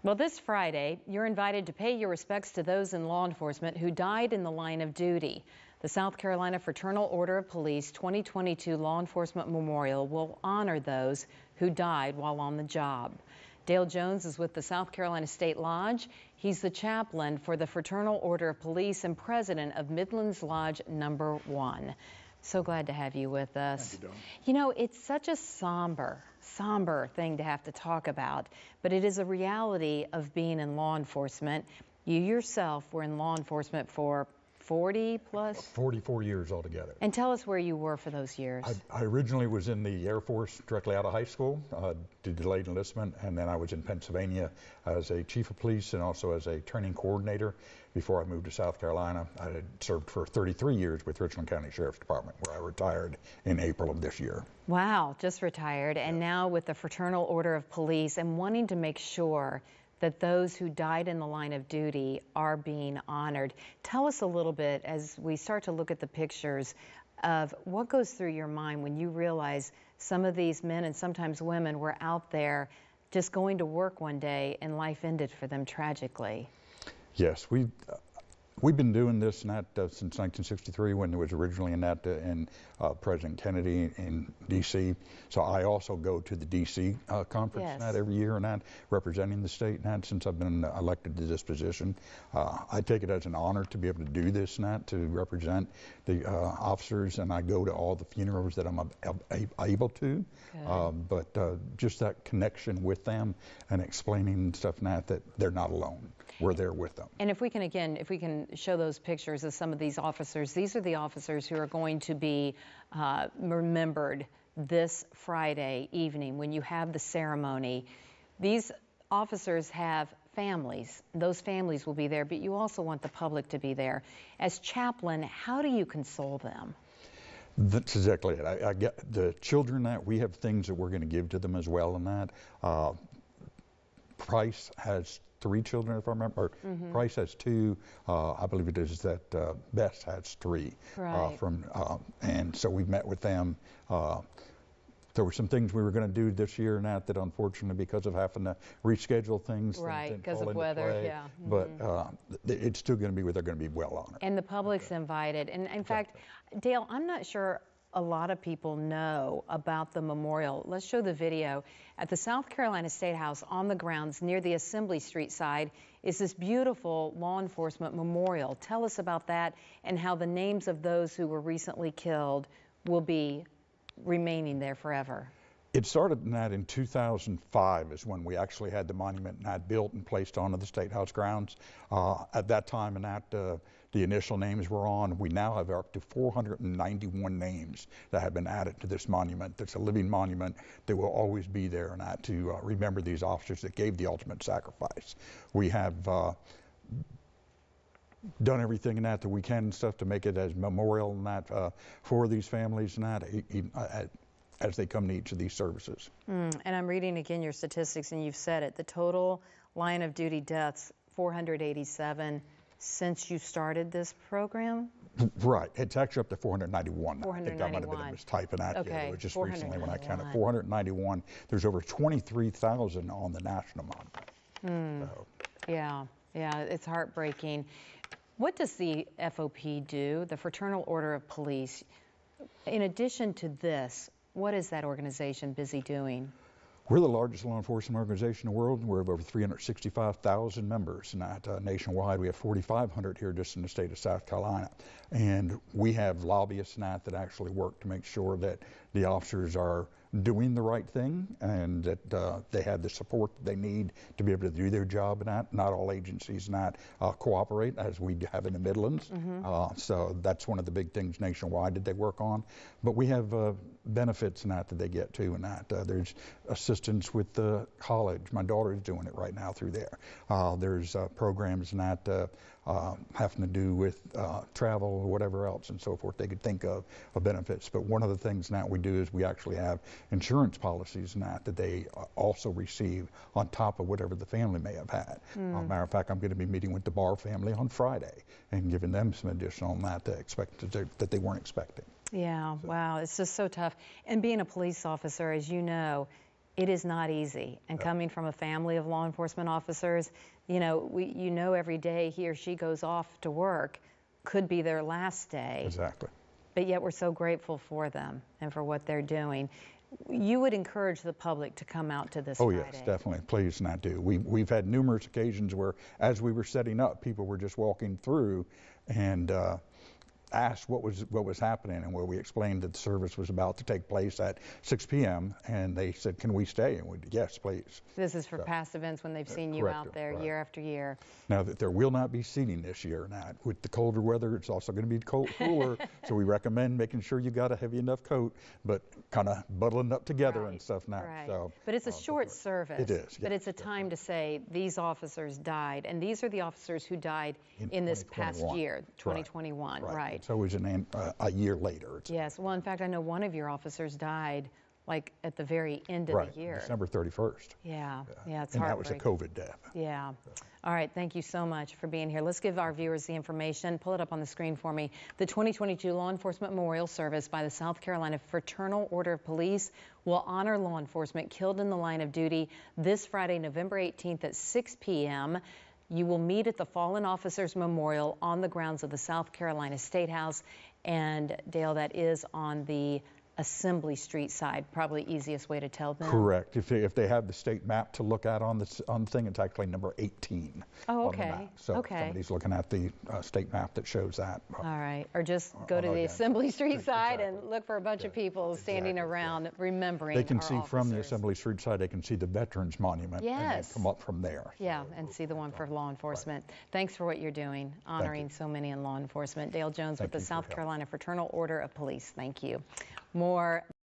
Well, this Friday, you're invited to pay your respects to those in law enforcement who died in the line of duty. The South Carolina Fraternal Order of Police 2022 Law Enforcement Memorial will honor those who died while on the job. Dale Jones is with the South Carolina State Lodge. He's the chaplain for the Fraternal Order of Police and president of Midlands Lodge Number 1. So glad to have you with us. Thank you, Dawn. You know, it's such a somber thing to have to talk about, but it is a reality of being in law enforcement. You yourself were in law enforcement for 40 plus? 44 years altogether. And tell us where you were for those years. I originally was in the Air Force directly out of high school, did delayed enlistment, and then I was in Pennsylvania as a chief of police and also as a training coordinator before I moved to South Carolina. I had served for 33 years with Richland County Sheriff's Department, where I retired in April of this year. Wow, just retired, and now with the Fraternal Order of Police and wanting to make sure that those who died in the line of duty are being honored. Tell us a little bit as we start to look at the pictures of what goes through your mind when you realize some of these men and sometimes women were out there just going to work one day and life ended for them tragically. Yes, we've been doing this since 1963 when there was originally in President Kennedy in D.C. So I also go to the D.C. Conference every year and representing the state since I've been elected to this position. I take it as an honor to be able to do this to represent the officers, and I go to all the funerals that I'm able to. But just that connection with them and explaining stuff that they're not alone. We're there with them. And if we can show those pictures of some of these officers, these are the officers who are going to be remembered this Friday evening when you have the ceremony. These officers have families. Those families will be there, but you also want the public to be there. As chaplain, how do you console them? That's exactly it. I get the children we have things that we're going to give to them as well in that. Price has 3 children, if I remember. Price has 2. I believe it is that Bess has 3. Right. And so we met with them. There were some things we were going to do this year that unfortunately, because of having to reschedule things, right, because of weather, play. But it's still going to be where they're going to be well honored. And the public's invited. And in fact, Dale, I'm not sure a lot of people know about the memorial. Let's show the video. At the South Carolina State House on the grounds near the Assembly Street side is this beautiful law enforcement memorial. Tell us about that and how the names of those who were recently killed will be remaining there forever. It started in 2005 is when we actually had the monument built and placed onto the State House grounds. At that time the initial names were on. We now have up to 491 names that have been added to this monument. That's a living monument that will always be there to remember these officers that gave the ultimate sacrifice. We have done everything that we can to make it as memorial for these families as they come to each of these services. And I'm reading again your statistics, and you've said it. The total line of duty deaths, 487 since you started this program? Right. It's actually up to 491. 491. I think I might have been mistyping that. Okay. Yeah, it was just recently when I counted 491. There's over 23,000 on the national monument. So. Yeah, it's heartbreaking. What does the FOP do, the Fraternal Order of Police? In addition to this, what is that organization busy doing? We're the largest law enforcement organization in the world. We have over 365,000 members nationwide. We have 4,500 here just in the state of South Carolina. And we have lobbyists that actually work to make sure that the officers are doing the right thing and that they have the support they need to be able to do their job. Not all agencies cooperate, as we have in the Midlands. So that's one of the big things nationwide that they work on. But we have benefits that they get too, there's assistance with the college. My daughter is doing it right now through there. There's programs having to do with travel or whatever else and so forth they could think of benefits. But one of the things we do is we actually have insurance policies that they also receive on top of whatever the family may have had. Matter of fact, I'm going to be meeting with the Barr family on Friday and giving them some additional that they weren't expecting. Yeah, wow, it's just so tough. And being a police officer, as you know, It is not easy. And coming from a family of law enforcement officers, you know, every day he or she goes off to work could be their last day. Exactly. But yet we're so grateful for them and for what they're doing. You would encourage the public to come out to this Oh, Friday. yes, definitely. Please, and I do. We've had numerous occasions where, as we were setting up, people were just walking through and asked what was happening, and where we explained that the service was about to take place at 6 p.m. and they said, "Can we stay?" And we did, "Yes, please." This is for past events when they've seen you correct, out there right. year after year. Now that there will not be seating this year, now with the colder weather, it's also going to be cooler. So we recommend making sure you got a heavy enough coat, but kind of bundling up together and stuff now. Right. So, but it's a short service. It is. But yeah, it's a time to say these officers died, and these are the officers who died in this past year, 2021. Right. It's always a year later. Yes. Well, in fact, I know one of your officers died like at the very end of the year. December 31st. Yeah, it's and that was a heartbreaking. COVID death. Yeah. All right, thank you so much for being here. Let's give our viewers the information. Pull it up on the screen for me. The 2022 Law Enforcement Memorial Service by the South Carolina Fraternal Order of Police will honor law enforcement killed in the line of duty this Friday, November 18th at 6 p.m. You will meet at the Fallen Officers Memorial on the grounds of the South Carolina State House. And Dale, that is on the Assembly Street side, probably easiest way to tell them. Correct. If they have the state map to look at on the thing, it's actually number 18 Oh, on the okay. map. So Okay. somebody's looking at the state map that shows that. All right. Or just go to the again. Assembly Street side Exactly. and look for a bunch of people standing Exactly. around remembering They can our see from the officers. Assembly Street side, they can see the Veterans Monument. And Yes. then come up from there. Yeah, and see the one for law enforcement. Thanks for what you're doing, honoring so many in law enforcement. Dale Jones with Thank the you for South your help. Carolina Fraternal Order of Police. Thank you. More